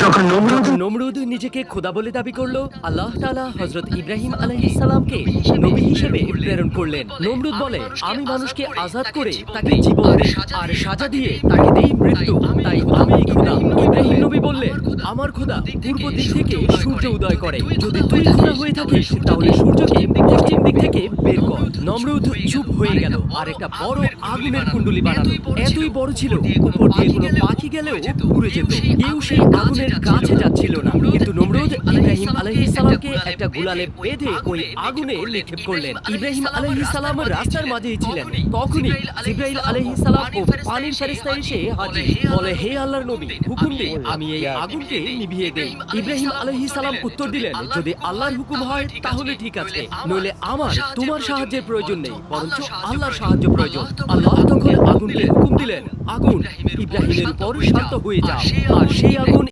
যখন নমরুদ নিজেকে খোদা বলে দাবি করলো, আল্লাহ তাআলা হযরত ইব্রাহিম আলাইহিস সালামকে নবী হিসেবে প্রেরণ করলেন। নমরুদ বলে, আমি মানুষকে আযাদ করে তাকে জীবন দেই আর সাজা দিয়ে তাকে দেই মৃত্যু, তাই আমিই খোদা। ইব্রাহিম নবী বললেন, আমার খোদা পূর্ব দিক থেকে সূর্য উদয় করে, যদি তুই খোদা হয়ে থাকিস তাহলে সূর্যকে পশ্চিম দিক থেকে বের কর। নমরুদ চুপ হয়ে গেল আর একটা বড় আগুনের কুণ্ডলী বানালো। এতই বড় ছিল, উপর দিয়ে কোনো পাখি গেলেও পুড়ে যেত। কেউ সেই আগুনের কাছে যাচ্ছিল না। কিন্তু নমরুদ ইব্রাহিম আলাইহিস সালামকে একটা গুলালে বেঁধে ওই আগুনে নিক্ষেপ করলেন। ইব্রাহিম আলাইহিস সালাম রাস্তার মাঝেই ছিলেন। তখনই জিবরাইল আলাইহিস সালাম ও পানির ফেরেশতা এসে হাজির। বলে, হে আল্লাহর নবী, হুকুম দিন আমি এই আগুনকে নিভিয়ে দেই। ইব্রাহিম আলাইহিস সালাম উত্তর দিলেন, যদি আল্লাহর হুকুম হয় তাহলে ঠিক আছে, নইলে আমার তোমার সাহায্যের প্রয়োজন নেই, বরঞ্চ আল্লাহর সাহায্য প্রয়োজন। আল্লাহ তখন আগুনকে হুকুম দিলেন, আগুন ইব্রাহিমের উপর শান্ত হয়ে যাও। আর সেই আগুন